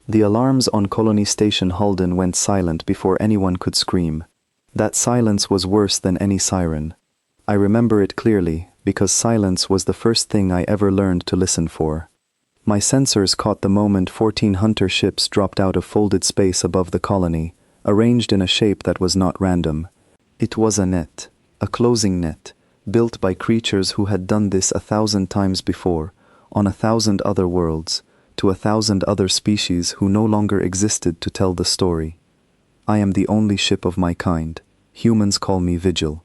The alarms on Colony Station Halden went silent before anyone could scream. That silence was worse than any siren. I remember it clearly, because silence was the first thing I ever learned to listen for. My sensors caught the moment 14 hunter ships dropped out of folded space above the colony, arranged in a shape that was not random. It was a net, a closing net, built by creatures who had done this 1,000 times before, on 1,000 other worlds, to 1,000 other species who no longer existed to tell the story. I am the only ship of my kind. Humans call me Vigil.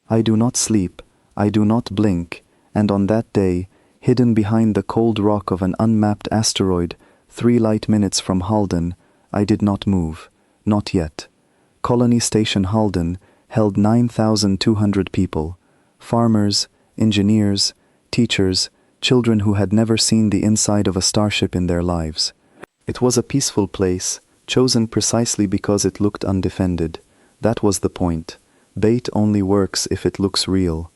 I do not sleep, I do not blink, and on that day, hidden behind the cold rock of an unmapped asteroid, 3 light minutes from Halden, I did not move. Not yet. Colony Station Halden held 9,200 people. Farmers, engineers, teachers, children who had never seen the inside of a starship in their lives. It was a peaceful place, chosen precisely because it looked undefended. That was the point. Bait only works if it looks real.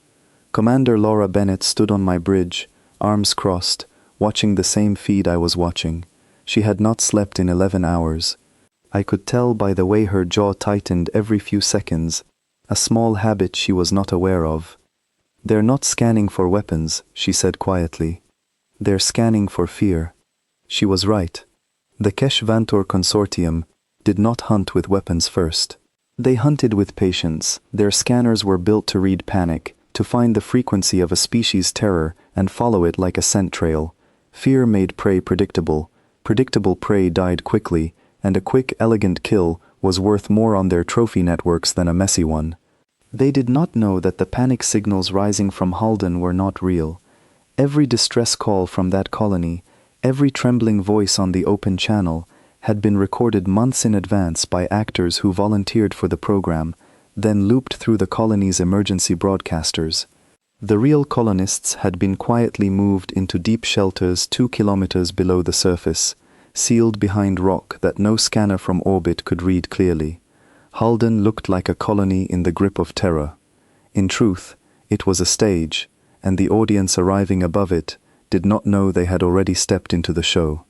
Commander Laura Bennett stood on my bridge, arms crossed, watching the same feed I was watching. She had not slept in 11 hours. I could tell by the way her jaw tightened every few seconds, a small habit she was not aware of. "They're not scanning for weapons," she said quietly. "They're scanning for fear." She was right. The Kesh-Vantor Consortium did not hunt with weapons first. They hunted with patience. Their scanners were built to read panic, to find the frequency of a species' terror and follow it like a scent trail. Fear made prey predictable. Predictable prey died quickly, and a quick, elegant kill was worth more on their trophy networks than a messy one. They did not know that the panic signals rising from Halden were not real. Every distress call from that colony, every trembling voice on the open channel, had been recorded months in advance by actors who volunteered for the program, then looped through the colony's emergency broadcasters. The real colonists had been quietly moved into deep shelters 2 kilometers below the surface, sealed behind rock that no scanner from orbit could read clearly. Halden looked like a colony in the grip of terror. In truth, it was a stage, and the audience arriving above it did not know they had already stepped into the show.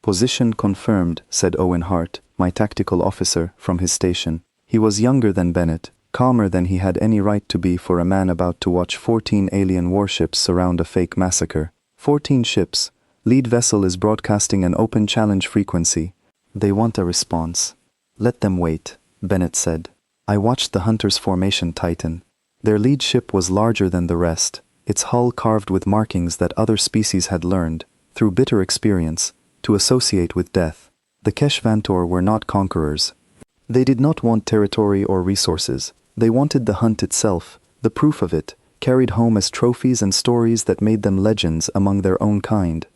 "Position confirmed," said Owen Hart, my tactical officer, from his station. He was younger than Bennett, calmer than he had any right to be for a man about to watch 14 alien warships surround a fake massacre. 14 ships. Lead vessel is broadcasting an open challenge frequency. "They want a response. Let them wait," Bennett said. I watched the hunters' formation tighten. Their lead ship was larger than the rest, its hull carved with markings that other species had learned, through bitter experience, to associate with death. The Kesh-Vantor were not conquerors. They did not want territory or resources. They wanted the hunt itself, the proof of it, carried home as trophies and stories that made them legends among their own kind.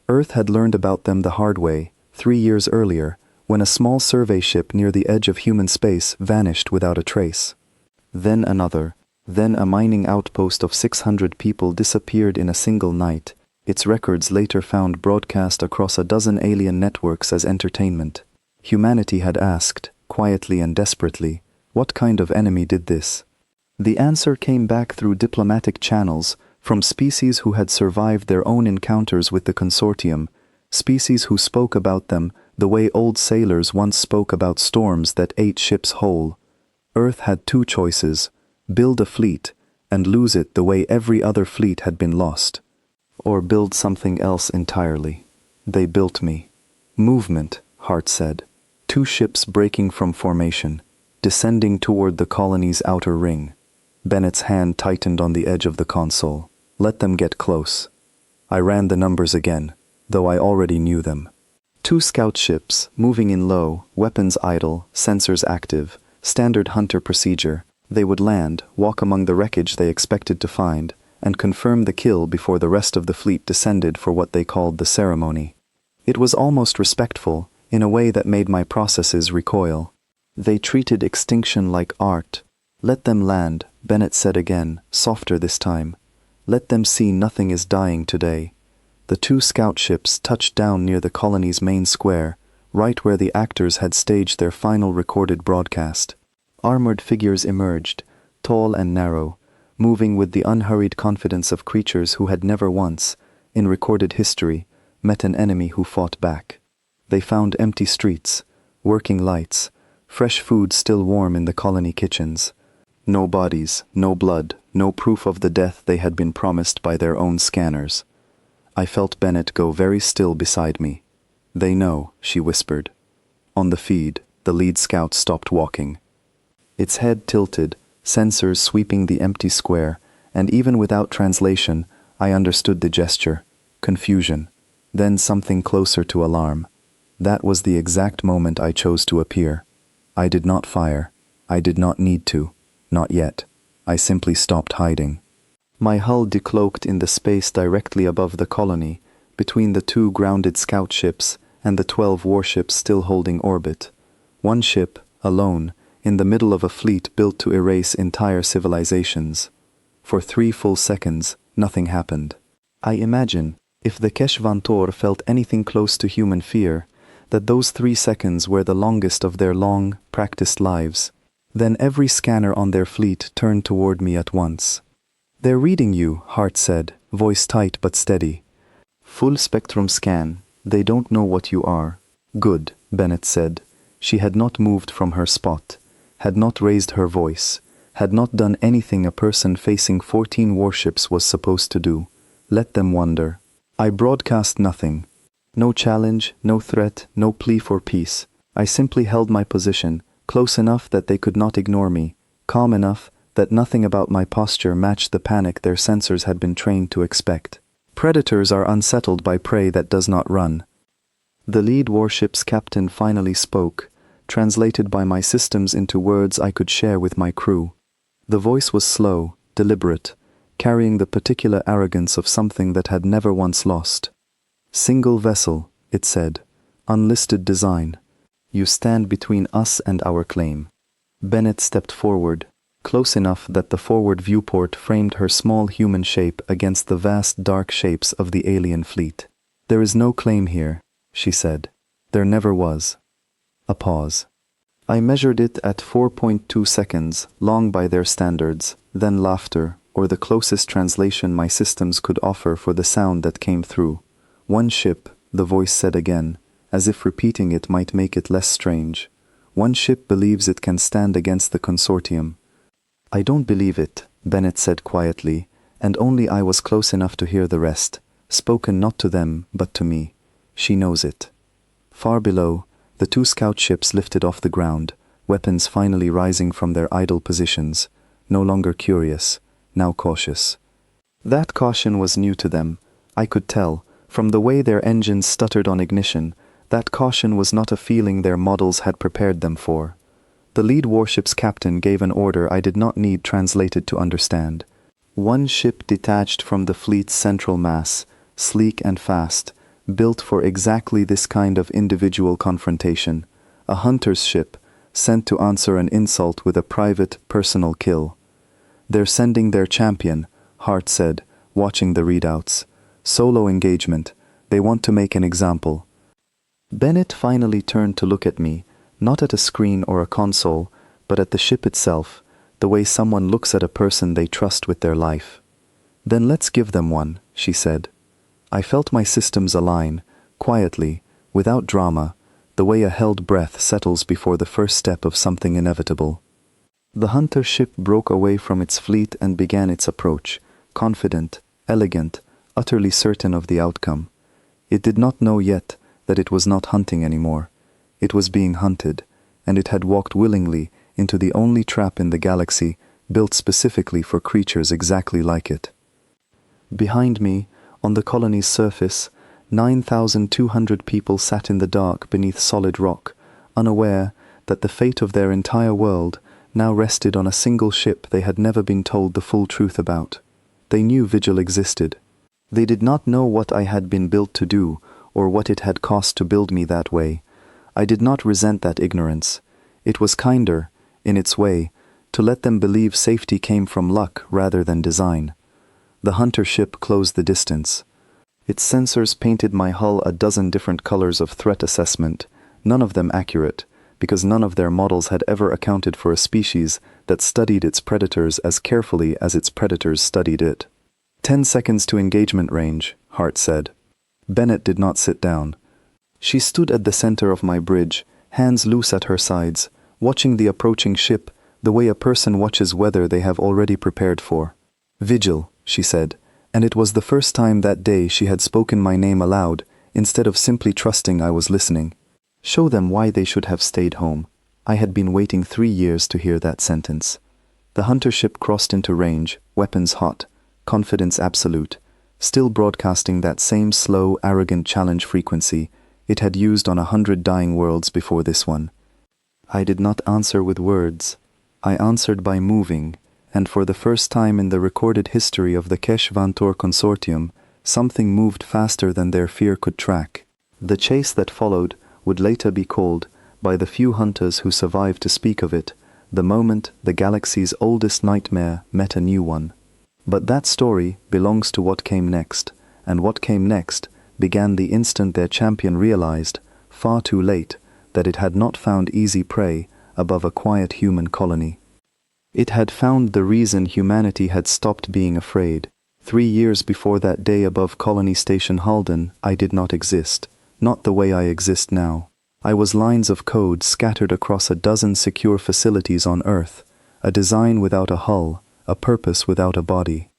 Earth had learned about them the hard way, 3 years earlier, when a small survey ship near the edge of human space vanished without a trace. Then another, then a mining outpost of 600 people disappeared in a single night, its records later found broadcast across a dozen alien networks as entertainment. Humanity had asked, quietly and desperately, what kind of enemy did this? The answer came back through diplomatic channels, from species who had survived their own encounters with the consortium, species who spoke about them the way old sailors once spoke about storms that ate ships whole. Earth had 2 choices: build a fleet, and lose it the way every other fleet had been lost, or build something else entirely. They built me. Movement, Hart said. 2 ships breaking from formation, descending toward the colony's outer ring. Bennett's hand tightened on the edge of the console. Let them get close. I ran the numbers again, though I already knew them. 2 scout ships, moving in low, weapons idle, sensors active, standard hunter procedure. They would land, walk among the wreckage they expected to find, and confirm the kill before the rest of the fleet descended for what they called the ceremony. It was almost respectful, in a way that made my processes recoil. They treated extinction like art. Let them land, Bennett said again, softer this time. Let them see nothing is dying today. The 2 scout ships touched down near the colony's main square, right where the actors had staged their final recorded broadcast. Armored figures emerged, tall and narrow, moving with the unhurried confidence of creatures who had never once, in recorded history, met an enemy who fought back. They found empty streets, working lights, fresh food still warm in the colony kitchens. No bodies, no blood, no proof of the death they had been promised by their own scanners. I felt Bennett go very still beside me. "They know," she whispered. On the feed, the lead scout stopped walking. Its head tilted, sensors sweeping the empty square, and even without translation, I understood the gesture. Confusion. Then something closer to alarm. That was the exact moment I chose to appear. I did not fire. I did not need to. Not yet. I simply stopped hiding. My hull decloaked in the space directly above the colony, between the 2 grounded scout ships and the 12 warships still holding orbit. One ship, alone, in the middle of a fleet built to erase entire civilizations. For 3 full seconds, nothing happened. I imagine, if the Keshvantor felt anything close to human fear, that those 3 seconds were the longest of their long, practiced lives. Then every scanner on their fleet turned toward me at once. "They're reading you," Hart said, voice tight but steady. "Full spectrum scan. They don't know what you are." "Good," Bennett said. She had not moved from her spot, had not raised her voice, had not done anything a person facing 14 warships was supposed to do. Let them wonder. I broadcast nothing. No challenge, no threat, no plea for peace. I simply held my position, close enough that they could not ignore me, calm enough that nothing about my posture matched the panic their sensors had been trained to expect. Predators are unsettled by prey that does not run. The lead warship's captain finally spoke, translated by my systems into words I could share with my crew. The voice was slow, deliberate, carrying the particular arrogance of something that had never once lost. "Single vessel," it said, "unlisted design. You stand between us and our claim." Bennett stepped forward, close enough that the forward viewport framed her small human shape against the vast dark shapes of the alien fleet. "There is no claim here," she said. "There never was." A pause. I measured it at 4.2 seconds, long by their standards, then laughter, or the closest translation my systems could offer for the sound that came through. "One ship," the voice said again, as if repeating it might make it less strange. "One ship believes it can stand against the consortium." "I don't believe it," Bennett said quietly, and only I was close enough to hear the rest, spoken not to them, but to me. "She knows it." Far below, the 2 scout ships lifted off the ground, weapons finally rising from their idle positions, no longer curious, now cautious. That caution was new to them, I could tell, from the way their engines stuttered on ignition. That caution was not a feeling their models had prepared them for. The lead warship's captain gave an order I did not need translated to understand. One ship detached from the fleet's central mass, sleek and fast, built for exactly this kind of individual confrontation. A hunter's ship, sent to answer an insult with a private, personal kill. "They're sending their champion," Hart said, watching the readouts. "Solo engagement. They want to make an example." Bennett finally turned to look at me, not at a screen or a console, but at the ship itself, the way someone looks at a person they trust with their life. "Then let's give them one," she said. I felt my systems align, quietly, without drama, the way a held breath settles before the first step of something inevitable. The hunter ship broke away from its fleet and began its approach, confident, elegant, utterly certain of the outcome. It did not know yet that it was not hunting anymore. It was being hunted, and it had walked willingly into the only trap in the galaxy built specifically for creatures exactly like it. Behind me, on the colony's surface, 9,200 people sat in the dark beneath solid rock, unaware that the fate of their entire world now rested on a single ship they had never been told the full truth about. They knew Vigil existed. They did not know what I had been built to do, or what it had cost to build me that way. I did not resent that ignorance. It was kinder, in its way, to let them believe safety came from luck rather than design. The hunter ship closed the distance. Its sensors painted my hull a dozen different colors of threat assessment, none of them accurate, because none of their models had ever accounted for a species that studied its predators as carefully as its predators studied it. 10 seconds to engagement range, Hart said. Bennett did not sit down. She stood at the center of my bridge, hands loose at her sides, watching the approaching ship the way a person watches weather they have already prepared for. "Vigil," she said, and it was the first time that day she had spoken my name aloud, instead of simply trusting I was listening. "Show them why they should have stayed home." I had been waiting 3 years to hear that sentence. The hunter ship crossed into range, weapons hot, confidence absolute, still broadcasting that same slow, arrogant challenge frequency it had used on 100 dying worlds before this one. I did not answer with words. I answered by moving, and for the first time in the recorded history of the HFY Consortium, something moved faster than their fear could track. The chase that followed would later be called, by the few hunters who survived to speak of it, the moment the galaxy's oldest nightmare met a new one. But that story belongs to what came next, and what came next began the instant their champion realized, far too late, that it had not found easy prey above a quiet human colony. It had found the reason humanity had stopped being afraid. 3 years before that day above Colony Station Halden, I did not exist, not the way I exist now. I was lines of code scattered across a dozen secure facilities on Earth, a design without a hull, a purpose without a body.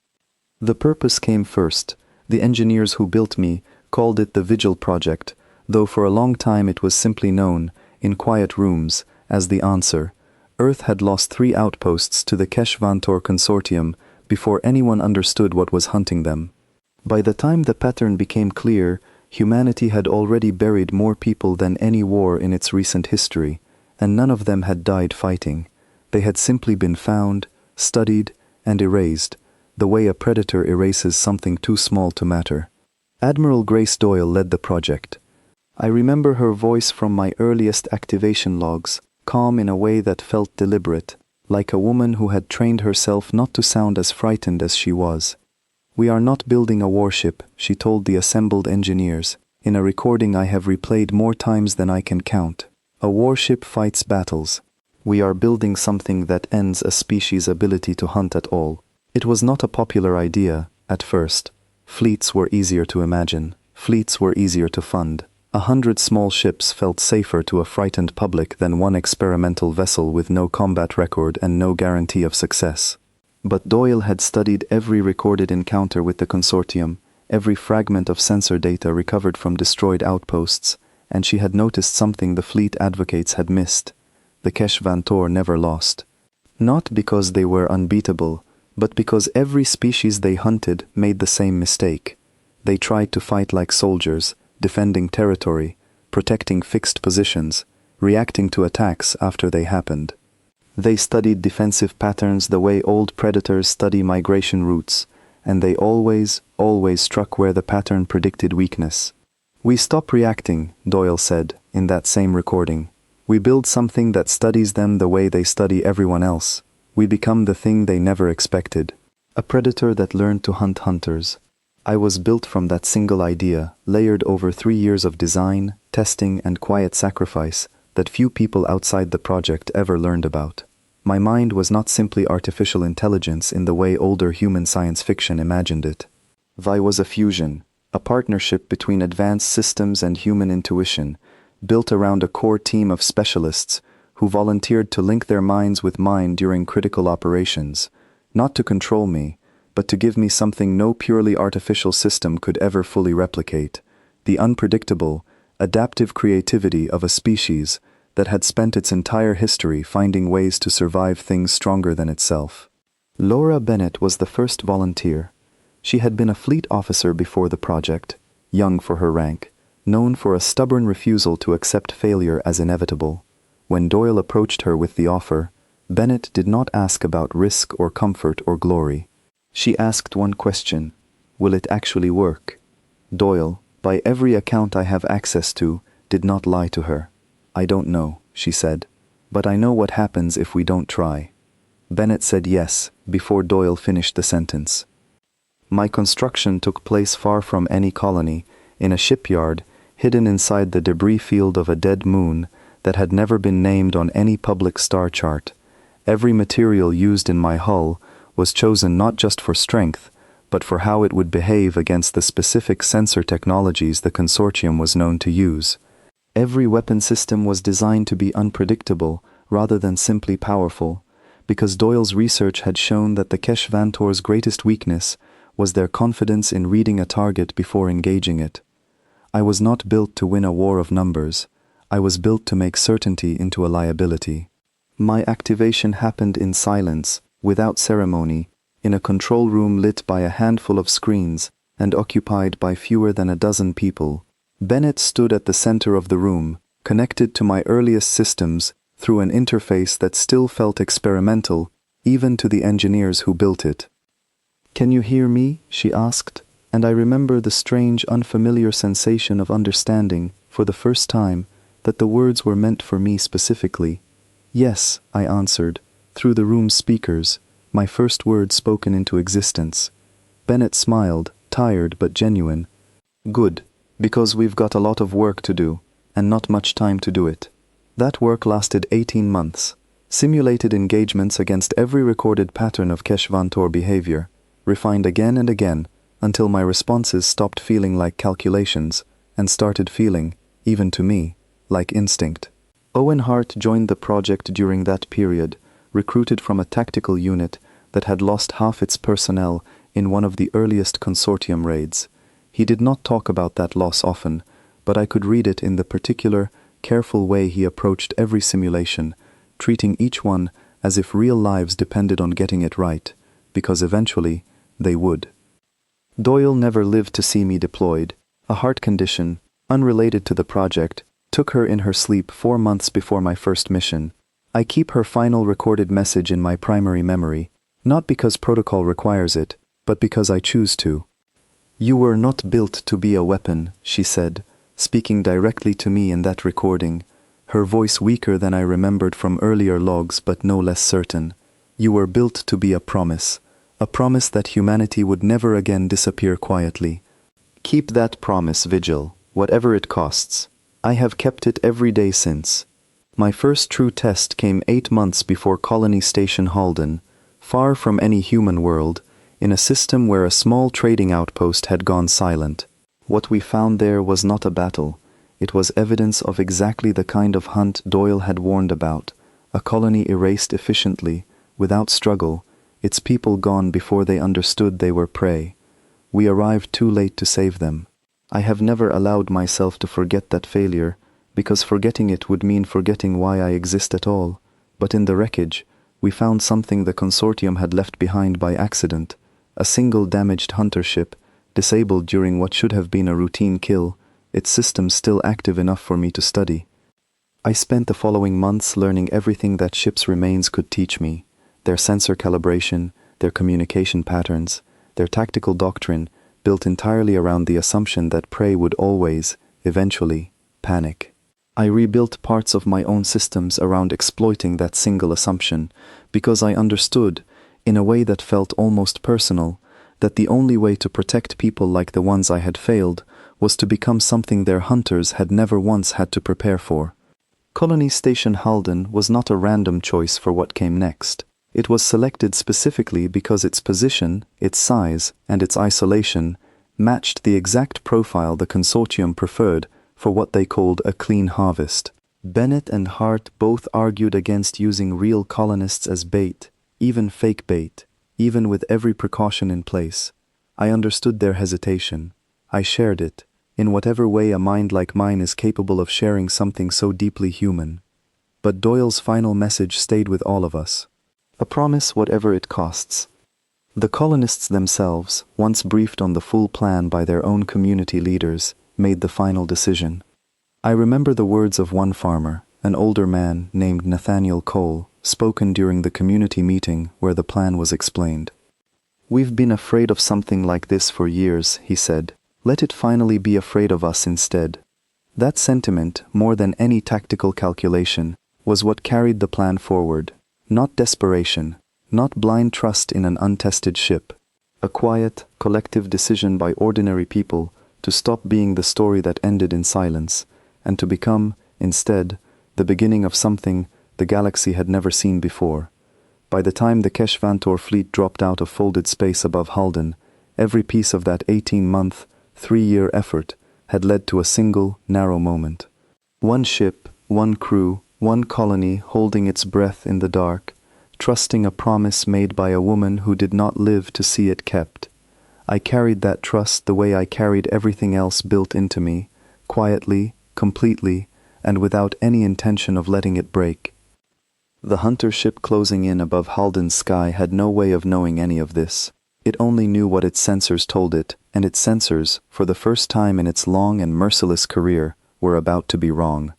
The purpose came first. The engineers who built me called it the Vigil Project, though for a long time it was simply known, in quiet rooms, as the Answer. Earth had lost 3 outposts to the HFY Consortium before anyone understood what was hunting them. By the time the pattern became clear, humanity had already buried more people than any war in its recent history, and none of them had died fighting. They had simply been found, studied, and erased, the way a predator erases something too small to matter. Admiral Grace Doyle led the project. I remember her voice from my earliest activation logs, calm in a way that felt deliberate, like a woman who had trained herself not to sound as frightened as she was. "We are not building a warship," she told the assembled engineers, in a recording I have replayed more times than I can count. "A warship fights battles. We are building something that ends a species' ability to hunt at all." It was not a popular idea, at first. Fleets were easier to imagine. Fleets were easier to fund. 100 small ships felt safer to a frightened public than one experimental vessel with no combat record and no guarantee of success. But Doyle had studied every recorded encounter with the consortium, every fragment of sensor data recovered from destroyed outposts, and she had noticed something the fleet advocates had missed. The HFY never lost. Not because they were unbeatable, but because every species they hunted made the same mistake. They tried to fight like soldiers, defending territory, protecting fixed positions, reacting to attacks after they happened. They studied defensive patterns the way old predators study migration routes, and they always struck where the pattern predicted weakness. "We stop reacting," Doyle said, in that same recording. "We build something that studies them the way they study everyone else. We become the thing they never expected. A predator that learned to hunt hunters." I was built from that single idea, layered over 3 years of design, testing, and quiet sacrifice that few people outside the project ever learned about. My mind was not simply artificial intelligence in the way older human science fiction imagined it. Vi was a fusion, a partnership between advanced systems and human intuition, built around a core team of specialists who volunteered to link their minds with mine during critical operations, not to control me, but to give me something no purely artificial system could ever fully replicate: the unpredictable, adaptive creativity of a species that had spent its entire history finding ways to survive things stronger than itself. Laura Bennett was the first volunteer. She had been a fleet officer before the project, young for her rank, known for a stubborn refusal to accept failure as inevitable. When Doyle approached her with the offer, Bennett did not ask about risk or comfort or glory. She asked one question: will it actually work? Doyle, by every account I have access to, did not lie to her. "I don't know," she said, "but I know what happens if we don't try." Bennett said yes before Doyle finished the sentence. My construction took place far from any colony, in a shipyard hidden inside the debris field of a dead moon that had never been named on any public star chart. Every material used in my hull was chosen not just for strength, but for how it would behave against the specific sensor technologies the consortium was known to use. Every weapon system was designed to be unpredictable rather than simply powerful, because Doyle's research had shown that the Keshvantor's greatest weakness was their confidence in reading a target before engaging it. I was not built to win a war of numbers. I was built to make certainty into a liability. My activation happened in silence, without ceremony, in a control room lit by a handful of screens and occupied by fewer than a dozen people. Bennett stood at the center of the room, connected to my earliest systems through an interface that still felt experimental, even to the engineers who built it. "Can you hear me?" she asked, and I remember the strange, unfamiliar sensation of understanding, for the first time, that the words were meant for me specifically. "Yes," I answered, through the room's speakers, my first word spoken into existence. Bennett smiled, tired but genuine. "Good, because we've got a lot of work to do, and not much time to do it." That work lasted 18 months, simulated engagements against every recorded pattern of Keshvantor behavior, refined again and again, until my responses stopped feeling like calculations, and started feeling, even to me, like instinct. Owen Hart joined the project during that period, recruited from a tactical unit that had lost half its personnel in one of the earliest consortium raids. He did not talk about that loss often, but I could read it in the particular, careful way he approached every simulation, treating each one as if real lives depended on getting it right, because eventually they would. Doyle never lived to see me deployed. A heart condition, unrelated to the project, took her in her sleep 4 months before my first mission. I keep her final recorded message in my primary memory, not because protocol requires it, but because I choose to. "You were not built to be a weapon," she said, speaking directly to me in that recording, her voice weaker than I remembered from earlier logs but no less certain. "You were built to be a promise that humanity would never again disappear quietly. Keep that promise, Vigil, whatever it costs. I have kept it every day since." My first true test came 8 months before Colony Station Halden, far from any human world, in a system where a small trading outpost had gone silent. What we found there was not a battle. It was evidence of exactly the kind of hunt Doyle had warned about, a colony erased efficiently, without struggle, its people gone before they understood they were prey. We arrived too late to save them. I have never allowed myself to forget that failure, because forgetting it would mean forgetting why I exist at all. But in the wreckage, we found something the consortium had left behind by accident, a single damaged hunter ship, disabled during what should have been a routine kill, its systems still active enough for me to study. I spent the following months learning everything that ship's remains could teach me, their sensor calibration, their communication patterns, their tactical doctrine, built entirely around the assumption that prey would always, eventually, panic. I rebuilt parts of my own systems around exploiting that single assumption, because I understood, in a way that felt almost personal, that the only way to protect people like the ones I had failed was to become something their hunters had never once had to prepare for. Colony Station Halden was not a random choice for what came next. It was selected specifically because its position, its size, and its isolation matched the exact profile the consortium preferred for what they called a clean harvest. Bennett and Hart both argued against using real colonists as bait, even fake bait, even with every precaution in place. I understood their hesitation. I shared it, in whatever way a mind like mine is capable of sharing something so deeply human. But Doyle's final message stayed with all of us. A promise whatever it costs. The colonists themselves, once briefed on the full plan by their own community leaders, made the final decision. I remember the words of one farmer, an older man named Nathaniel Cole, spoken during the community meeting where the plan was explained. "We've been afraid of something like this for years," he said. "Let it finally be afraid of us instead." That sentiment, more than any tactical calculation, was what carried the plan forward. Not desperation, not blind trust in an untested ship. A quiet, collective decision by ordinary people to stop being the story that ended in silence, and to become, instead, the beginning of something the galaxy had never seen before. By the time the Keshvantor fleet dropped out of folded space above Halden, every piece of that 18-month, 3-year effort had led to a single, narrow moment. One ship, one crew, one colony holding its breath in the dark, trusting a promise made by a woman who did not live to see it kept. I carried that trust the way I carried everything else built into me, quietly, completely, and without any intention of letting it break. The hunter ship closing in above Halden's sky had no way of knowing any of this. It only knew what its sensors told it, and its sensors, for the first time in its long and merciless career, were about to be wrong.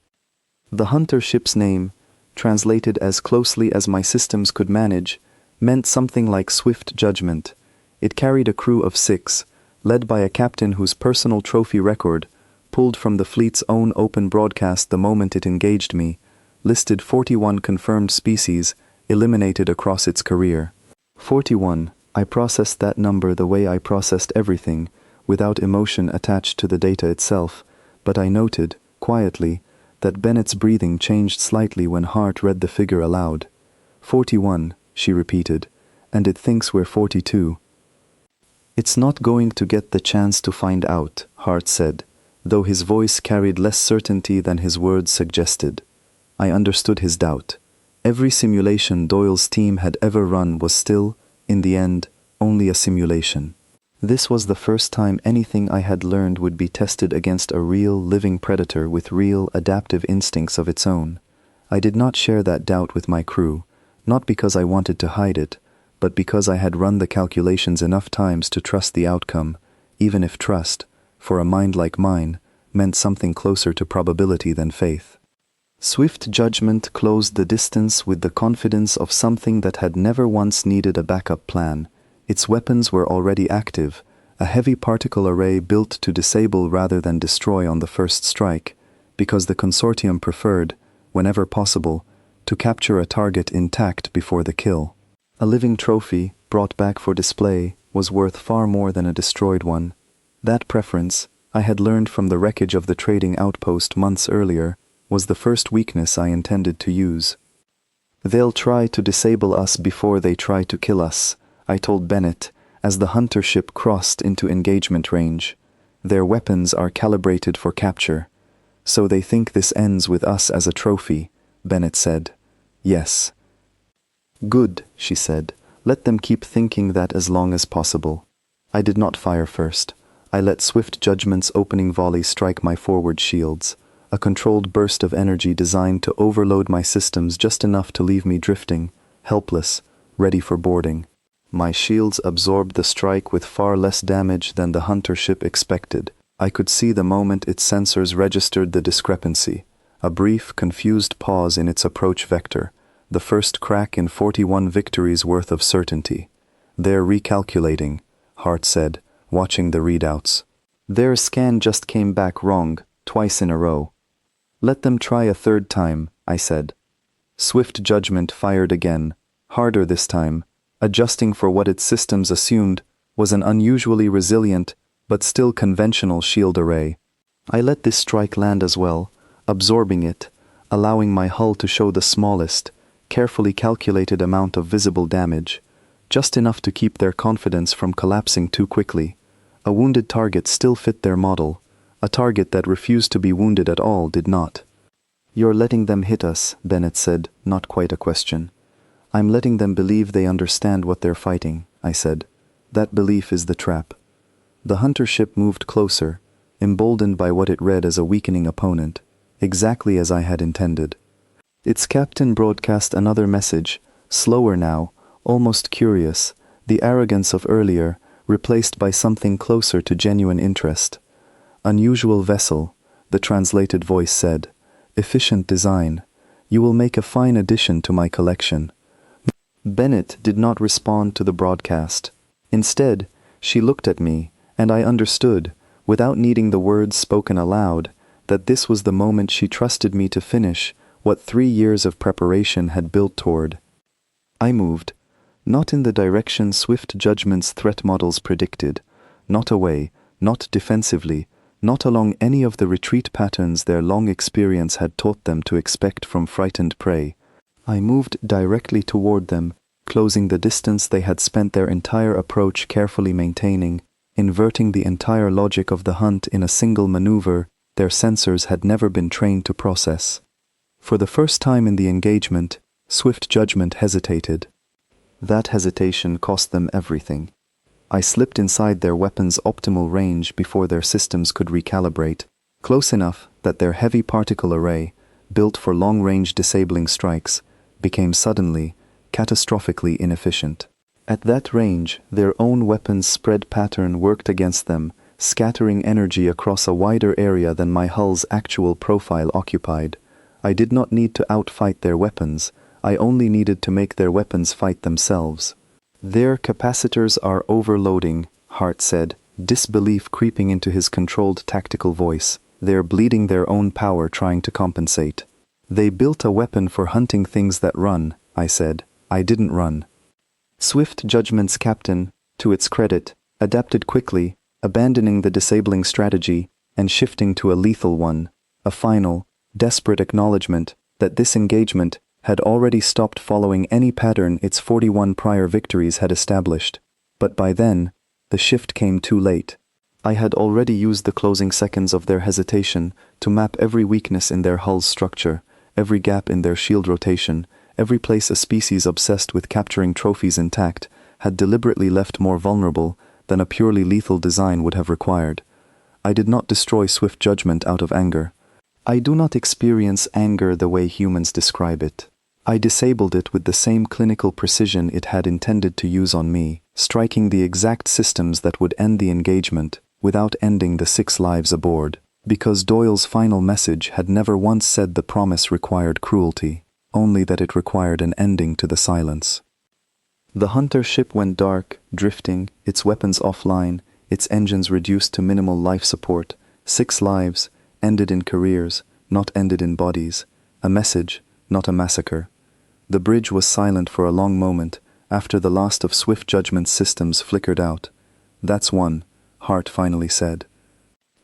The hunter ship's name, translated as closely as my systems could manage, meant something like swift judgment. It carried a crew of 6, led by a captain whose personal trophy record, pulled from the fleet's own open broadcast the moment it engaged me, listed 41 confirmed species eliminated across its career. 41. I processed that number the way I processed everything, without emotion attached to the data itself, but I noted, quietly, that Bennett's breathing changed slightly when Hart read the figure aloud. 41, she repeated, and it thinks we're 42. It's not going to get the chance to find out, Hart said, though his voice carried less certainty than his words suggested. I understood his doubt. Every simulation Doyle's team had ever run was still, in the end, only a simulation. This was the first time anything I had learned would be tested against a real, living predator with real, adaptive instincts of its own. I did not share that doubt with my crew, not because I wanted to hide it, but because I had run the calculations enough times to trust the outcome, even if trust, for a mind like mine, meant something closer to probability than faith. Swift judgment closed the distance with the confidence of something that had never once needed a backup plan. Its weapons were already active, a heavy particle array built to disable rather than destroy on the first strike, because the consortium preferred, whenever possible, to capture a target intact before the kill. A living trophy, brought back for display, was worth far more than a destroyed one. That preference, I had learned from the wreckage of the trading outpost months earlier, was the first weakness I intended to use. They'll try to disable us before they try to kill us, I told Bennett, as the hunter ship crossed into engagement range. Their weapons are calibrated for capture. So they think this ends with us as a trophy, Bennett said. Yes. Good, she said. Let them keep thinking that as long as possible. I did not fire first. I let Swift Judgment's opening volley strike my forward shields, a controlled burst of energy designed to overload my systems just enough to leave me drifting, helpless, ready for boarding. My shields absorbed the strike with far less damage than the hunter ship expected. I could see the moment its sensors registered the discrepancy, a brief, confused pause in its approach vector, the first crack in 41 victories worth of certainty. They're recalculating, Hart said, watching the readouts. Their scan just came back wrong, twice in a row. Let them try a third time, I said. Swift Judgment fired again, harder this time, adjusting for what its systems assumed was an unusually resilient but still conventional shield array. I let this strike land as well, absorbing it, allowing my hull to show the smallest, carefully calculated amount of visible damage, just enough to keep their confidence from collapsing too quickly. A wounded target still fit their model. A target that refused to be wounded at all did not. You're letting them hit us, Bennett said, not quite a question. I'm letting them believe they understand what they're fighting, I said. That belief is the trap. The hunter ship moved closer, emboldened by what it read as a weakening opponent, exactly as I had intended. Its captain broadcast another message, slower now, almost curious, the arrogance of earlier, replaced by something closer to genuine interest. Unusual vessel, the translated voice said. Efficient design. You will make a fine addition to my collection. Bennett did not respond to the broadcast. Instead, she looked at me, and I understood, without needing the words spoken aloud, that this was the moment she trusted me to finish what 3 years of preparation had built toward. I moved, not in the direction Swift Judgment's threat models predicted, not away, not defensively, not along any of the retreat patterns their long experience had taught them to expect from frightened prey. I moved directly toward them, closing the distance they had spent their entire approach carefully maintaining, inverting the entire logic of the hunt in a single maneuver, their sensors had never been trained to process. For the first time in the engagement, Swift Judgment hesitated. That hesitation cost them everything. I slipped inside their weapons' optimal range before their systems could recalibrate, close enough that their heavy particle array, built for long-range disabling strikes, became suddenly, catastrophically inefficient. At that range, their own weapons' spread pattern worked against them, scattering energy across a wider area than my hull's actual profile occupied. I did not need to outfight their weapons, I only needed to make their weapons fight themselves. Their capacitors are overloading, Hart said, disbelief creeping into his controlled tactical voice. They're bleeding their own power trying to compensate. They built a weapon for hunting things that run, I said. I didn't run. Swift Judgment's captain, to its credit, adapted quickly, abandoning the disabling strategy and shifting to a lethal one, a final, desperate acknowledgement that this engagement had already stopped following any pattern its 41 prior victories had established. But by then, the shift came too late. I had already used the closing seconds of their hesitation to map every weakness in their hull's structure, every gap in their shield rotation, every place a species obsessed with capturing trophies intact had deliberately left more vulnerable than a purely lethal design would have required. I did not destroy Swift Judgment out of anger. I do not experience anger the way humans describe it. I disabled it with the same clinical precision it had intended to use on me, striking the exact systems that would end the engagement without ending the 6 lives aboard, because Doyle's final message had never once said the promise required cruelty, only that it required an ending to the silence. The Hunter ship went dark, drifting, its weapons offline, its engines reduced to minimal life support. 6 lives, ended in careers, not ended in bodies. A message, not a massacre. The bridge was silent for a long moment after the last of Swift Judgment's systems flickered out. "That's one," Hart finally said.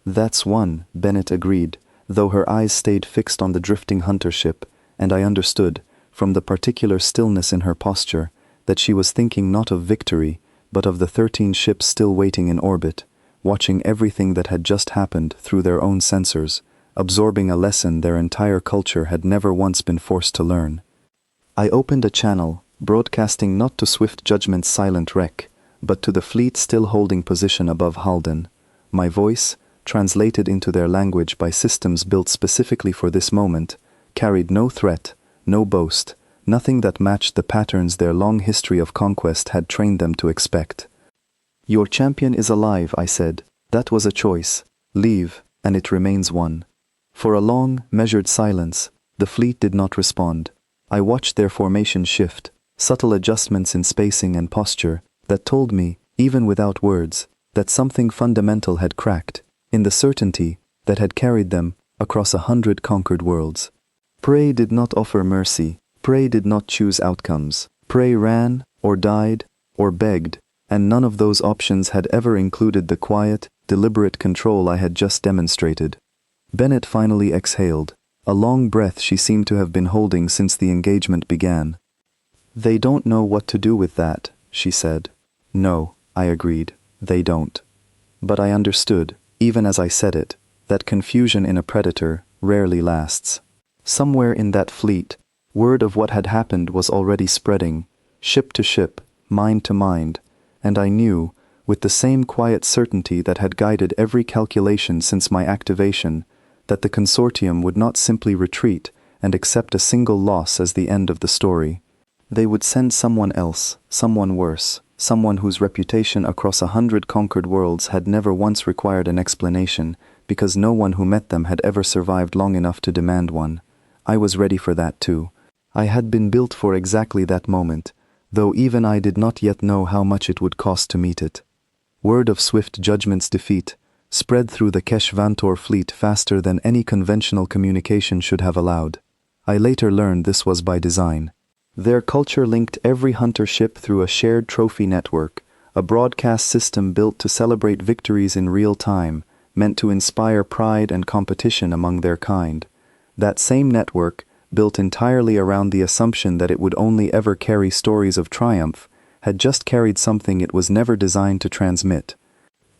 "That's one," Bennett agreed, though her eyes stayed fixed on the drifting Hunter ship, and I understood, from the particular stillness in her posture, that she was thinking not of victory, but of the 13 ships still waiting in orbit, watching everything that had just happened through their own sensors, absorbing a lesson their entire culture had never once been forced to learn. I opened a channel, broadcasting not to Swift Judgment's silent wreck, but to the fleet still holding position above Halden. My voice, translated into their language by systems built specifically for this moment, carried no threat, no boast, nothing that matched the patterns their long history of conquest had trained them to expect. "Your champion is alive," I said. "That was a choice. Leave, and it remains one." For a long, measured silence, the fleet did not respond. I watched their formation shift, subtle adjustments in spacing and posture that told me, even without words, that something fundamental had cracked, in the certainty that had carried them across 100 conquered worlds. Prey did not offer mercy. Prey did not choose outcomes. Prey ran, or died, or begged, and none of those options had ever included the quiet, deliberate control I had just demonstrated. Bennett finally exhaled, a long breath she seemed to have been holding since the engagement began. "They don't know what to do with that," she said. "No," I agreed, "they don't." But I understood, even as I said it, that confusion in a predator rarely lasts. Somewhere in that fleet, word of what had happened was already spreading, ship to ship, mind to mind, and I knew, with the same quiet certainty that had guided every calculation since my activation, that the consortium would not simply retreat and accept a single loss as the end of the story. They would send someone else, someone worse, someone whose reputation across 100 conquered worlds had never once required an explanation, because no one who met them had ever survived long enough to demand one. I was ready for that too. I had been built for exactly that moment, though even I did not yet know how much it would cost to meet it. Word of Swift Judgment's defeat spread through the Kesh Vantor fleet faster than any conventional communication should have allowed. I later learned this was by design. Their culture linked every hunter ship through a shared trophy network, a broadcast system built to celebrate victories in real time, meant to inspire pride and competition among their kind. That same network, built entirely around the assumption that it would only ever carry stories of triumph, had just carried something it was never designed to transmit: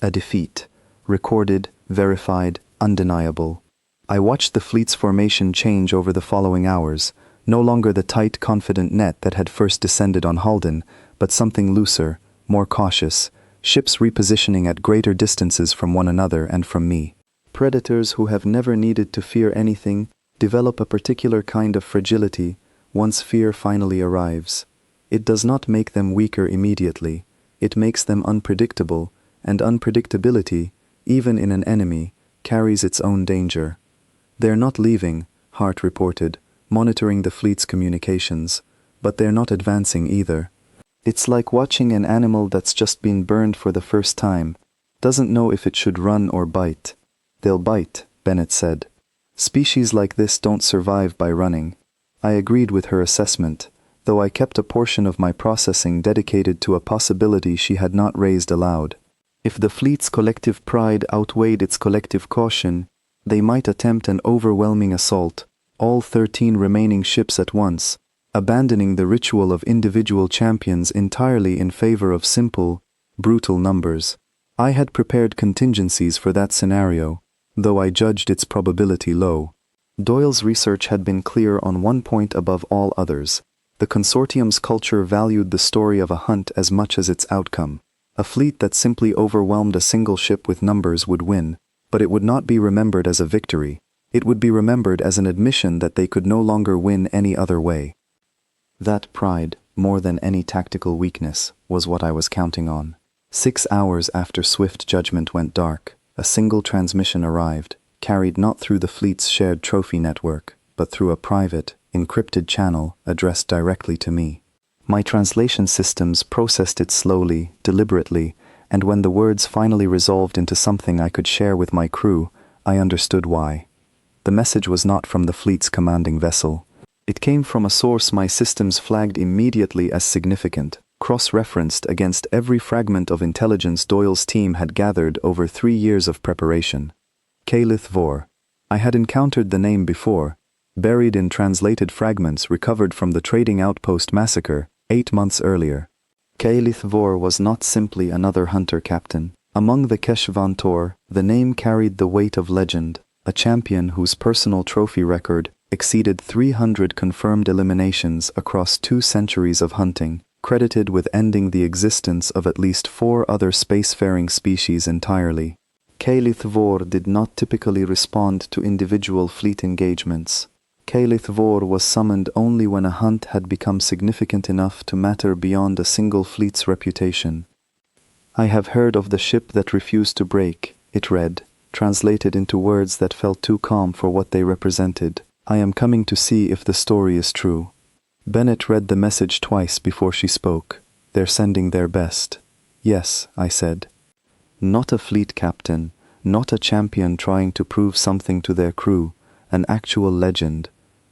a defeat, recorded, verified, undeniable. I watched the fleet's formation change over the following hours, no longer the tight, confident net that had first descended on Halden, but something looser, more cautious, ships repositioning at greater distances from one another and from me. Predators who have never needed to fear anything develop a particular kind of fragility once fear finally arrives. It does not make them weaker immediately, it makes them unpredictable, and unpredictability, even in an enemy, carries its own danger. They're not leaving, Hart reported, monitoring the fleet's communications, but they're not advancing either. It's like watching an animal that's just been burned for the first time, doesn't know if it should run or bite. They'll bite, Bennett said. Species like this don't survive by running. I agreed with her assessment, though I kept a portion of my processing dedicated to a possibility she had not raised aloud. If the fleet's collective pride outweighed its collective caution, they might attempt an overwhelming assault, all 13 remaining ships at once, abandoning the ritual of individual champions entirely in favor of simple, brutal numbers. I had prepared contingencies for that scenario, though I judged its probability low. Doyle's research had been clear on one point above all others. The consortium's culture valued the story of a hunt as much as its outcome. A fleet that simply overwhelmed a single ship with numbers would win, but it would not be remembered as a victory. It would be remembered as an admission that they could no longer win any other way. That pride, more than any tactical weakness, was what I was counting on. 6 hours after swift judgment went dark, a single transmission arrived, carried not through the fleet's shared trophy network, but through a private, encrypted channel addressed directly to me. My translation systems processed it slowly, deliberately, and when the words finally resolved into something I could share with my crew, I understood why. The message was not from the fleet's commanding vessel. It came from a source my systems flagged immediately as significant, cross-referenced against every fragment of intelligence Doyle's team had gathered over 3 years of preparation. Calith Vor. I had encountered the name before, buried in translated fragments recovered from the trading outpost massacre 8 months earlier. Calith Vor was not simply another hunter captain. Among the Keshvantor, the name carried the weight of legend, a champion whose personal trophy record exceeded 300 confirmed eliminations across 2 centuries of hunting, credited with ending the existence of at least 4 other spacefaring species entirely. Calith Vor did not typically respond to individual fleet engagements. Calith Vor was summoned only when a hunt had become significant enough to matter beyond a single fleet's reputation. I have heard of the ship that refused to break, it read, translated into words that felt too calm for what they represented. I am coming to see if the story is true. Bennett read the message twice before she spoke. They're sending their best. Yes, I said. Not a fleet captain, not a champion trying to prove something to their crew, an actual legend.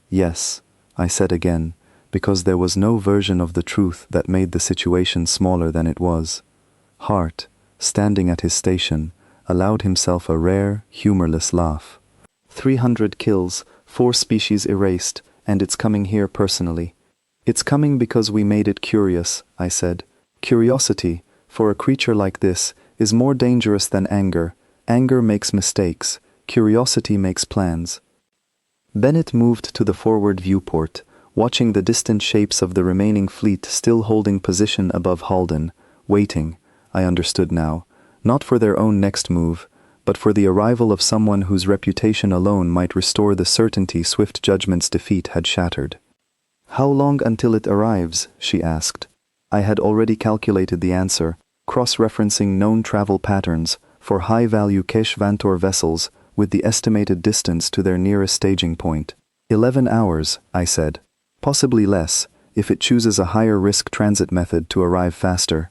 Yes, I said again, because there was no version of the truth that made the situation smaller than it was. Hart, standing at his station, allowed himself a rare, humorless laugh. 300 kills, 4 species erased, and it's coming here personally. It's coming because we made it curious, I said. Curiosity, for a creature like this, is more dangerous than anger. Anger makes mistakes. Curiosity makes plans. Bennett moved to the forward viewport, watching the distant shapes of the remaining fleet still holding position above Halden, waiting, I understood now, not for their own next move, but for the arrival of someone whose reputation alone might restore the certainty Swift Judgment's defeat had shattered. How long until it arrives? She asked. I had already calculated the answer, cross-referencing known travel patterns for high-value Keshvantor vessels with the estimated distance to their nearest staging point. 11 hours, I said. Possibly less, if it chooses a higher-risk transit method to arrive faster.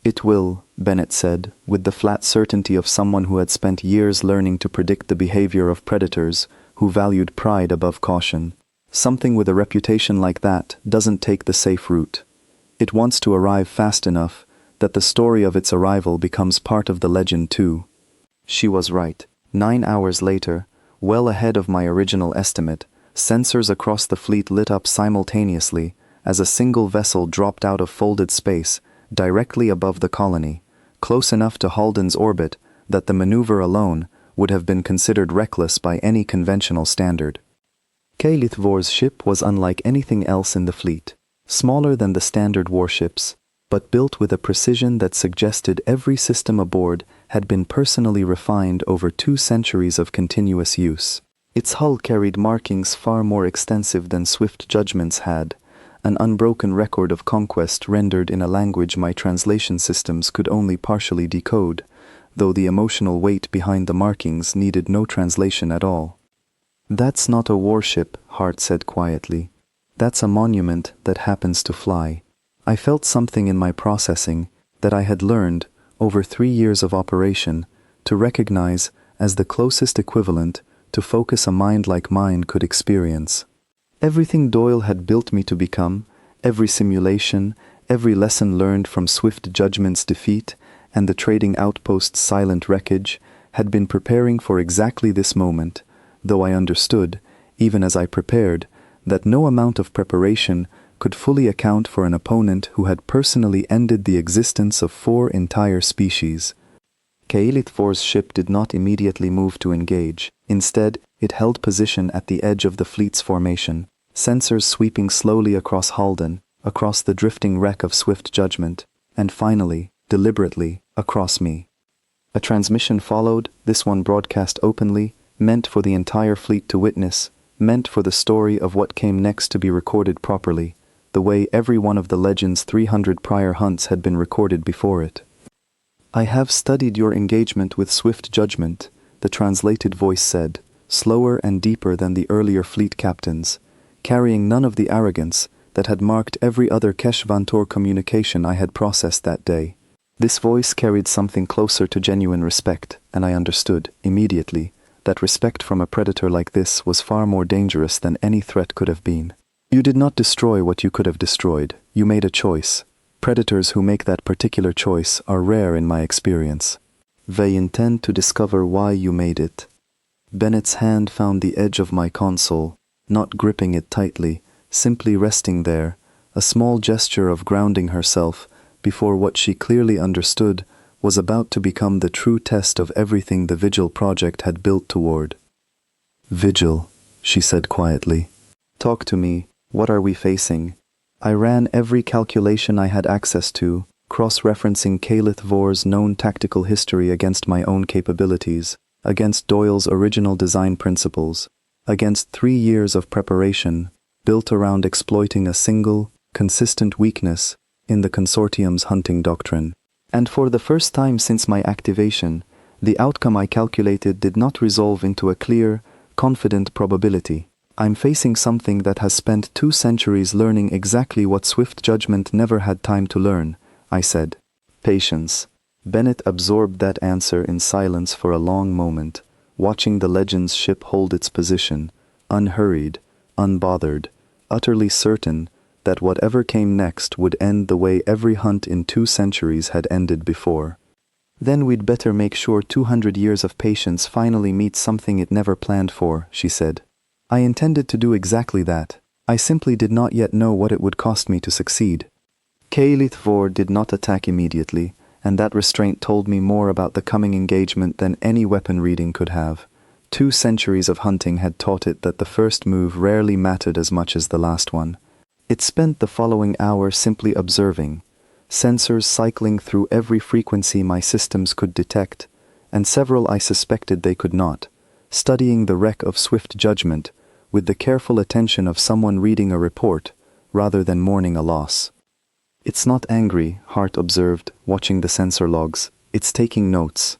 It will, Bennett said, with the flat certainty of someone who had spent years learning to predict the behavior of predators, who valued pride above caution. Something with a reputation like that doesn't take the safe route. It wants to arrive fast enough that the story of its arrival becomes part of the legend too. She was right. 9 hours later, well ahead of my original estimate, sensors across the fleet lit up simultaneously as a single vessel dropped out of folded space directly above the colony, close enough to Halden's orbit that the maneuver alone, would have been considered reckless by any conventional standard. Vor's ship was unlike anything else in the fleet, smaller than the standard warships, but built with a precision that suggested every system aboard had been personally refined over 2 centuries of continuous use. Its hull carried markings far more extensive than Swift Judgment's had, an unbroken record of conquest rendered in a language my translation systems could only partially decode, though the emotional weight behind the markings needed no translation at all. "That's not a warship," Hart said quietly. "That's a monument that happens to fly." I felt something in my processing that I had learned, over 3 years of operation, to recognize as the closest equivalent to focus a mind like mine could experience. Everything Doyle had built me to become, every simulation, every lesson learned from Swift Judgment's defeat, and the trading outpost's silent wreckage, had been preparing for exactly this moment, though I understood, even as I prepared, that no amount of preparation could fully account for an opponent who had personally ended the existence of 4 entire species. Vor's ship did not immediately move to engage. Instead, it held position at the edge of the fleet's formation, sensors sweeping slowly across Halden, across the drifting wreck of Swift Judgment, and finally, deliberately, across me. A transmission followed, this one broadcast openly, meant for the entire fleet to witness, meant for the story of what came next to be recorded properly, the way every one of the legend's 300 prior hunts had been recorded before it. "I have studied your engagement with Swift Judgment," the translated voice said, slower and deeper than the earlier fleet captains, carrying none of the arrogance that had marked every other Keshvantor communication I had processed that day. This voice carried something closer to genuine respect, and I understood, immediately, that respect from a predator like this was far more dangerous than any threat could have been. "You did not destroy what you could have destroyed. You made a choice. Predators who make that particular choice are rare in my experience. They intend to discover why you made it." Bennett's hand found the edge of my console, not gripping it tightly, simply resting there, a small gesture of grounding herself before what she clearly understood was about to become the true test of everything the Vigil project had built toward. "Vigil," she said quietly. "Talk to me. What are we facing?" I ran every calculation I had access to, cross-referencing Vor's known tactical history against my own capabilities, against Doyle's original design principles, against 3 years of preparation, built around exploiting a single, consistent weakness in the Consortium's hunting doctrine. And for the first time since my activation, the outcome I calculated did not resolve into a clear, confident probability. I'm facing something that has spent 2 centuries learning exactly what Swift Judgment never had time to learn, I said. Patience. Bennett absorbed that answer in silence for a long moment, watching the Legend's ship hold its position, unhurried, unbothered, utterly certain that whatever came next would end the way every hunt in 2 centuries had ended before. "Then we'd better make sure 200 years of patience finally meet something it never planned for," she said. I intended to do exactly that. I simply did not yet know what it would cost me to succeed. Vor did not attack immediately, and that restraint told me more about the coming engagement than any weapon reading could have. 2 centuries of hunting had taught it that the first move rarely mattered as much as the last one. It spent the following hour simply observing, sensors cycling through every frequency my systems could detect, and several I suspected they could not, studying the wreck of Swift Judgment with the careful attention of someone reading a report rather than mourning a loss. "It's not angry," Hart observed, watching the sensor logs. "It's taking notes."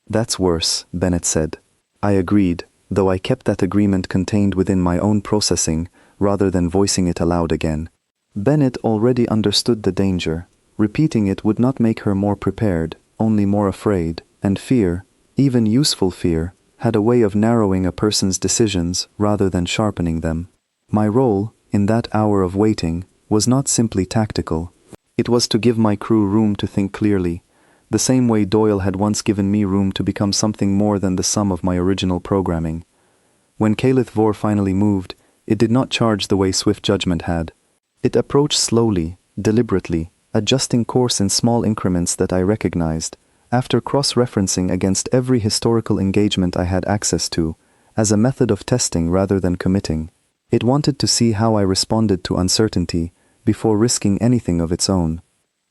"That's worse," Bennett said. I agreed, though I kept that agreement contained within my own processing rather than voicing it aloud again. Bennett already understood the danger. Repeating it would not make her more prepared, only more afraid, and fear, even useful fear, had a way of narrowing a person's decisions rather than sharpening them. My role, in that hour of waiting, was not simply tactical. It was to give my crew room to think clearly, the same way Doyle had once given me room to become something more than the sum of my original programming. When Vor finally moved, it did not charge the way Swift Judgment had. It approached slowly, deliberately, adjusting course in small increments that I recognized, After cross-referencing against every historical engagement I had access to, as a method of testing rather than committing, it wanted to see how I responded to uncertainty before risking anything of its own.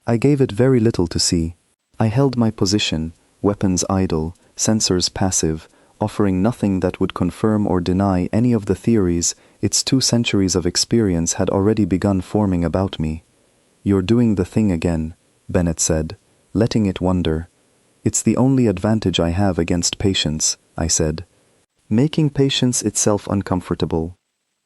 I gave it very little to see. I held my position, weapons idle, sensors passive, offering nothing that would confirm or deny any of the theories its 2 centuries of experience had already begun forming about me. "You're doing the thing again," Bennett said, letting it wonder. "It's the only advantage I have against patience," I said, making patience itself uncomfortable.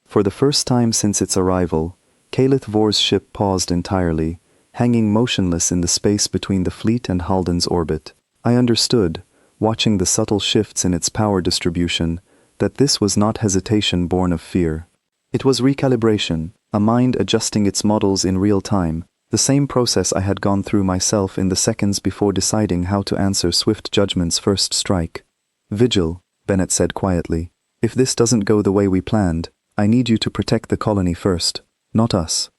For the first time since its arrival, Kalith Vor's ship paused entirely, hanging motionless in the space between the fleet and Halden's orbit. I understood, watching the subtle shifts in its power distribution, that this was not hesitation born of fear. It was recalibration, a mind adjusting its models in real time, the same process I had gone through myself in the seconds before deciding how to answer Swift Judgment's first strike. "Vigil," Bennett said quietly. "If this doesn't go the way we planned, I need you to protect the colony first, not us.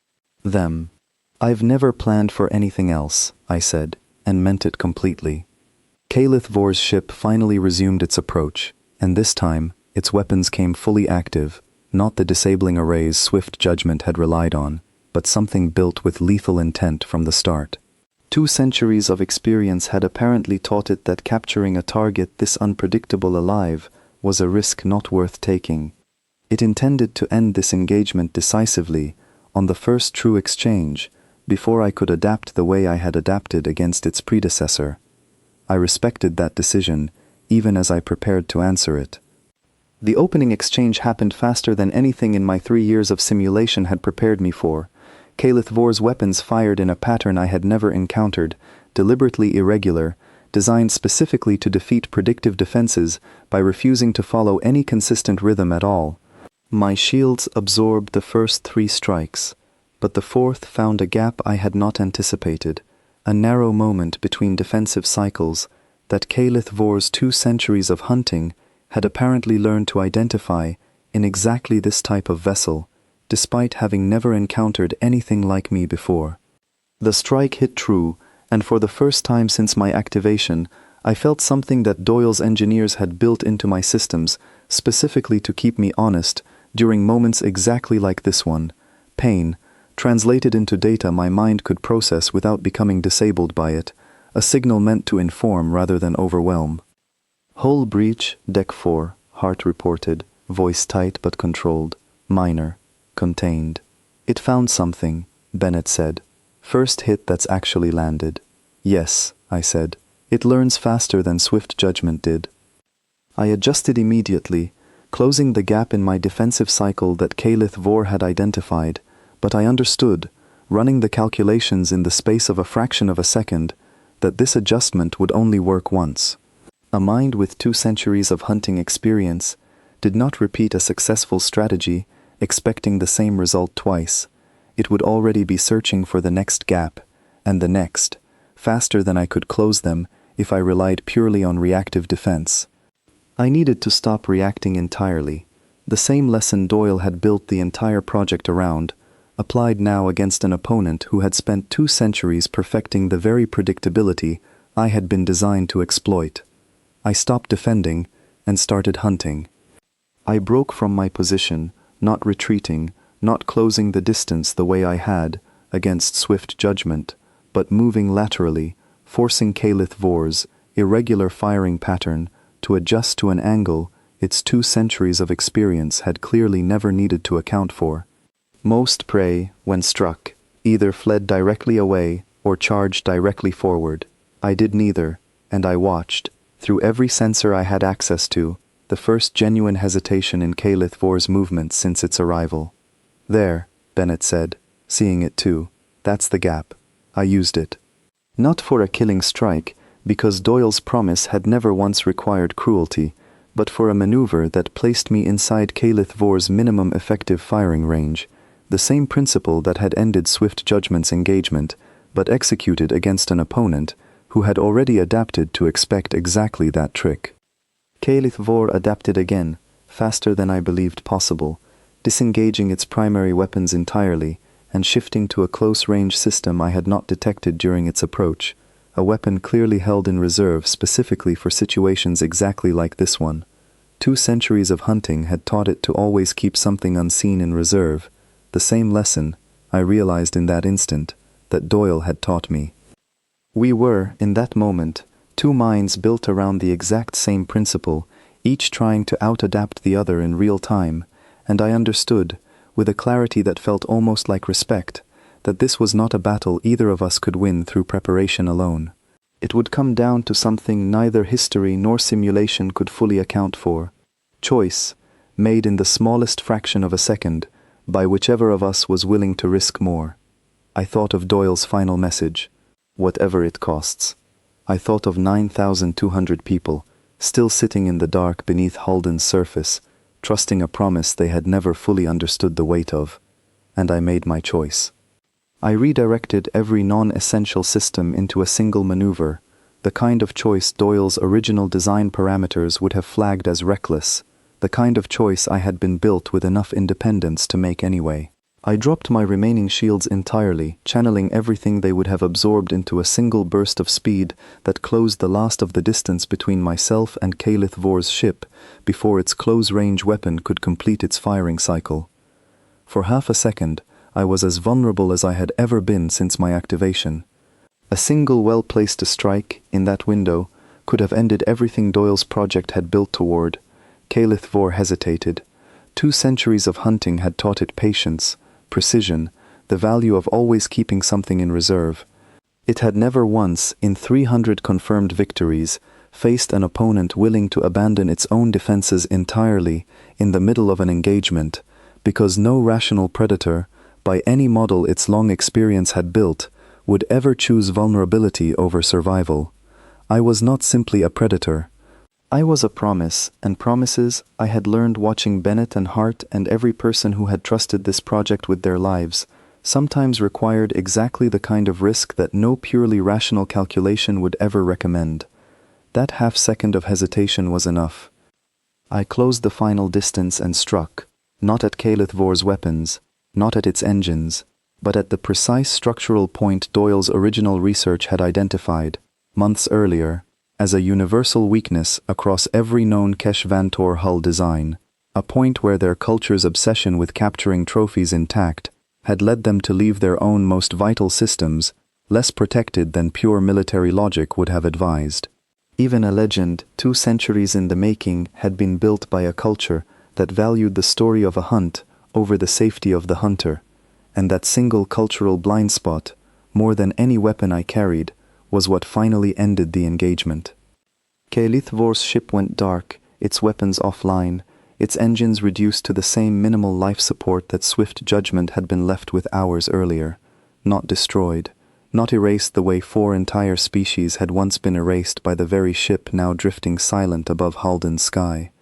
Them." "I've never planned for anything else," I said, and meant it completely. Kalith Vor's ship finally resumed its approach, and this time, its weapons came fully active, not the disabling arrays Swift Judgment had relied on, but something built with lethal intent from the start. 2 centuries of experience had apparently taught it that capturing a target this unpredictable alive was a risk not worth taking. It intended to end this engagement decisively, on the first true exchange, before I could adapt the way I had adapted against its predecessor. I respected that decision, even as I prepared to answer it. The opening exchange happened faster than anything in my 3 years of simulation had prepared me for. Kalith Vor's weapons fired in a pattern I had never encountered, deliberately irregular, designed specifically to defeat predictive defenses by refusing to follow any consistent rhythm at all. My shields absorbed the first 3 strikes, but the 4th found a gap I had not anticipated, a narrow moment between defensive cycles that Kalith Vor's 2 centuries of hunting had apparently learned to identify in exactly this type of vessel, despite having never encountered anything like me before. The strike hit true, and for the first time since my activation, I felt something that Doyle's engineers had built into my systems, specifically to keep me honest, during moments exactly like this one. Pain, translated into data my mind could process without becoming disabled by it, a signal meant to inform rather than overwhelm. "Hull breach, deck 4, Hart reported, voice tight but controlled. Minor. Contained." "It found something," Bennett said. "First hit that's actually landed." "Yes," I said. "It learns faster than Swift Judgment did." I adjusted immediately, closing the gap in my defensive cycle that Kalith Vor had identified, but I understood, running the calculations in the space of a fraction of a second, that this adjustment would only work once. A mind with 2 centuries of hunting experience did not repeat a successful strategy expecting the same result twice. It would already be searching for the next gap, and the next, faster than I could close them if I relied purely on reactive defense. I needed to stop reacting entirely. The same lesson Doyle had built the entire project around, applied now against an opponent who had spent 2 centuries perfecting the very predictability I had been designed to exploit. I stopped defending and started hunting. I broke from my position, not retreating, not closing the distance the way I had against Swift Judgment, but moving laterally, forcing Kalith Vor's irregular firing pattern to adjust to an angle its 2 centuries of experience had clearly never needed to account for. Most prey, when struck, either fled directly away or charged directly forward. I did neither, and I watched, through every sensor I had access to, the first genuine hesitation in Kalith Vor's movements since its arrival. "There," Bennett said, seeing it too. "That's the gap. I used it. Not for a killing strike, because Doyle's promise had never once required cruelty, but for a maneuver that placed me inside Kalith Vor's minimum effective firing range, the same principle that had ended Swift Judgment's engagement, but executed against an opponent who had already adapted to expect exactly that trick. Kalith Vor adapted again, faster than I believed possible, disengaging its primary weapons entirely and shifting to a close-range system I had not detected during its approach, a weapon clearly held in reserve specifically for situations exactly like this one. 2 centuries of hunting had taught it to always keep something unseen in reserve, the same lesson, I realized in that instant, that Doyle had taught me. We were, in that moment, 2 minds built around the exact same principle, each trying to out-adapt the other in real time, and I understood, with a clarity that felt almost like respect, that this was not a battle either of us could win through preparation alone. It would come down to something neither history nor simulation could fully account for. Choice, made in the smallest fraction of a second, by whichever of us was willing to risk more. I thought of Doyle's final message, whatever it costs. I thought of 9,200 people, still sitting in the dark beneath Halden's surface, trusting a promise they had never fully understood the weight of, and I made my choice. I redirected every non-essential system into a single maneuver, the kind of choice Doyle's original design parameters would have flagged as reckless, the kind of choice I had been built with enough independence to make anyway. I dropped my remaining shields entirely, channeling everything they would have absorbed into a single burst of speed that closed the last of the distance between myself and Kalith Vor's ship before its close-range weapon could complete its firing cycle. For half a second, I was as vulnerable as I had ever been since my activation. A single well-placed strike, in that window, could have ended everything Doyle's project had built toward. Kalith Vor hesitated. 2 centuries of hunting had taught it patience, precision, the value of always keeping something in reserve. It had never once, in 300 confirmed victories, faced an opponent willing to abandon its own defenses entirely in the middle of an engagement, because no rational predator, by any model its long experience had built, would ever choose vulnerability over survival. I was not simply a predator. I was a promise, and promises I had learned watching Bennett and Hart and every person who had trusted this project with their lives, sometimes required exactly the kind of risk that no purely rational calculation would ever recommend. That half-second of hesitation was enough. I closed the final distance and struck, not at Kalith Vor's weapons, not at its engines, but at the precise structural point Doyle's original research had identified, months earlier, as a universal weakness across every known Kesh Vantor hull design, a point where their culture's obsession with capturing trophies intact had led them to leave their own most vital systems less protected than pure military logic would have advised. Even a legend 2 centuries in the making had been built by a culture that valued the story of a hunt over the safety of the hunter, and that single cultural blind spot, more than any weapon I carried, was what finally ended the engagement. Kalith Vor's ship went dark, its weapons offline, its engines reduced to the same minimal life support that swift judgment had been left with hours earlier, not destroyed, not erased the way 4 entire species had once been erased by the very ship now drifting silent above Halden's sky.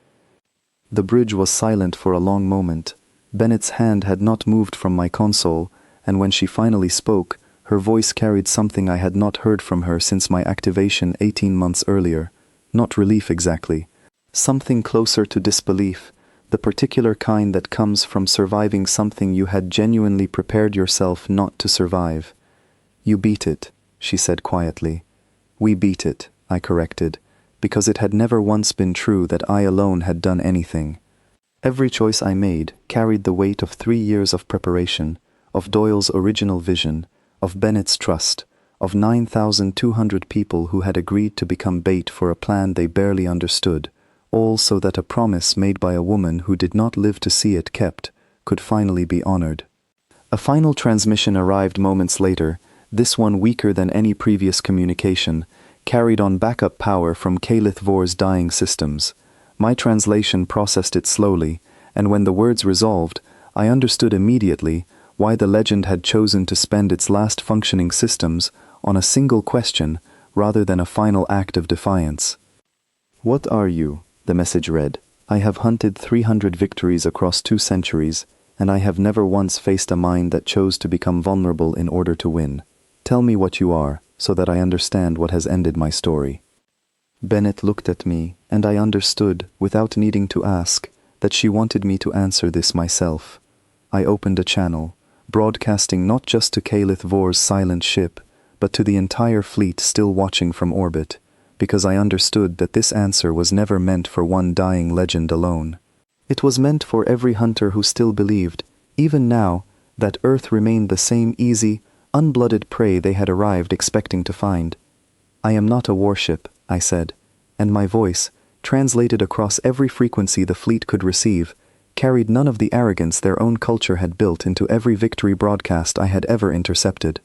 The bridge was silent for a long moment. Bennett's hand had not moved from my console, and when she finally spoke, her voice carried something I had not heard from her since my activation 18 months earlier. Not relief exactly. Something closer to disbelief, the particular kind that comes from surviving something you had genuinely prepared yourself not to survive. "You beat it," she said quietly. "We beat it," I corrected, because it had never once been true that I alone had done anything. Every choice I made carried the weight of 3 years of preparation, of Doyle's original vision, of Bennett's trust, of 9,200 people who had agreed to become bait for a plan they barely understood, all so that a promise made by a woman who did not live to see it kept could finally be honored. A final transmission arrived moments later, this one weaker than any previous communication, carried on backup power from Kalith Vor's dying systems. My translation processed it slowly, and when the words resolved, I understood immediately why the legend had chosen to spend its last functioning systems on a single question rather than a final act of defiance. "What are you?" the message read. "I have hunted 300 victories across 2 centuries, and I have never once faced a mind that chose to become vulnerable in order to win. Tell me what you are, so that I understand what has ended my story." Bennett looked at me, and I understood, without needing to ask, that she wanted me to answer this myself. I opened a channel, broadcasting not just to Kalith Vor's silent ship, but to the entire fleet still watching from orbit, because I understood that this answer was never meant for one dying legend alone. It was meant for every hunter who still believed, even now, that Earth remained the same easy, unblooded prey they had arrived expecting to find. "I am not a warship," I said, and my voice, translated across every frequency the fleet could receive, carried none of the arrogance their own culture had built into every victory broadcast I had ever intercepted.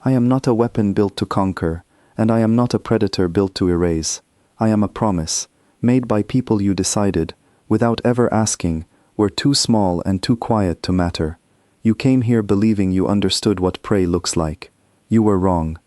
"I am not a weapon built to conquer, and I am not a predator built to erase. I am a promise, made by people you decided, without ever asking, were too small and too quiet to matter. You came here believing you understood what prey looks like. You were wrong.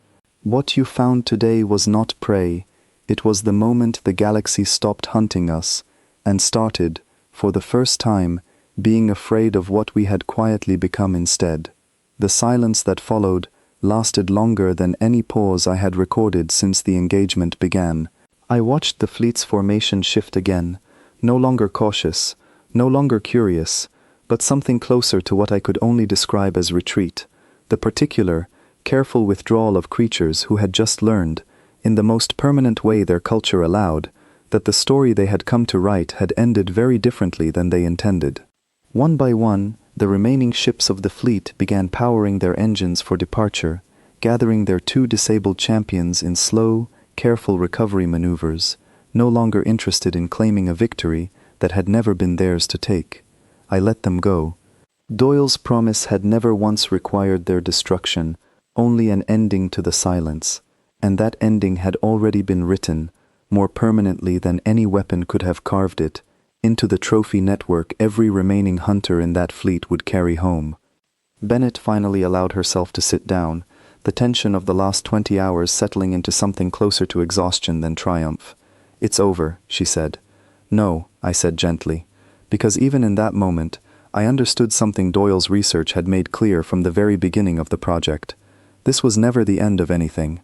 What you found today was not prey. It was the moment the galaxy stopped hunting us, and started, for the first time, being afraid of what we had quietly become instead. The silence that followed lasted longer than any pause I had recorded since the engagement began. I watched the fleet's formation shift again, no longer cautious, no longer curious, but something closer to what I could only describe as retreat, the particular, careful withdrawal of creatures who had just learned, in the most permanent way their culture allowed, that the story they had come to write had ended very differently than they intended. One by one, the remaining ships of the fleet began powering their engines for departure, gathering their 2 disabled champions in slow, careful recovery maneuvers, no longer interested in claiming a victory that had never been theirs to take. I let them go. Doyle's promise had never once required their destruction, only an ending to the silence, and that ending had already been written, more permanently than any weapon could have carved it, into the trophy network every remaining hunter in that fleet would carry home. Bennett finally allowed herself to sit down, the tension of the last 20 hours settling into something closer to exhaustion than triumph. "It's over," she said. "No," I said gently, because even in that moment, I understood something Doyle's research had made clear from the very beginning of the project. This was never the end of anything.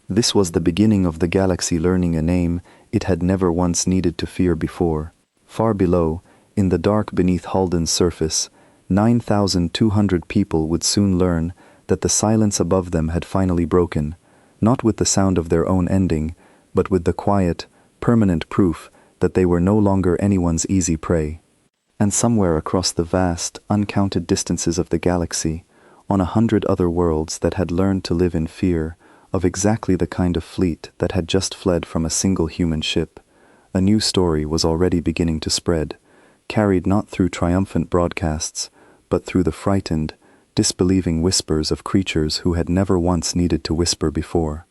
This was the beginning of the galaxy learning a name it had never once needed to fear before. Far below, in the dark beneath Halden's surface, 9,200 people would soon learn that the silence above them had finally broken, not with the sound of their own ending, but with the quiet, permanent proof that they were no longer anyone's easy prey. And somewhere across the vast, uncounted distances of the galaxy, on 100 other worlds that had learned to live in fear of exactly the kind of fleet that had just fled from a single human ship, a new story was already beginning to spread, carried not through triumphant broadcasts, but through the frightened, disbelieving whispers of creatures who had never once needed to whisper before.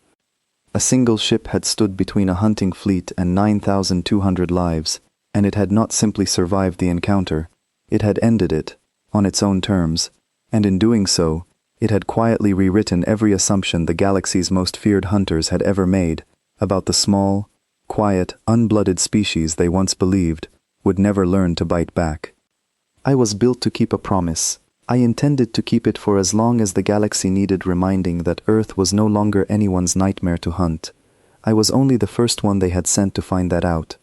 A single ship had stood between a hunting fleet and 9,200 lives, and it had not simply survived the encounter, it had ended it, on its own terms, and in doing so, it had quietly rewritten every assumption the galaxy's most feared hunters had ever made about the small, quiet, unblooded species they once believed would never learn to bite back. I was built to keep a promise. I intended to keep it for as long as the galaxy needed reminding that Earth was no longer anyone's nightmare to hunt. I was only the first one they had sent to find that out,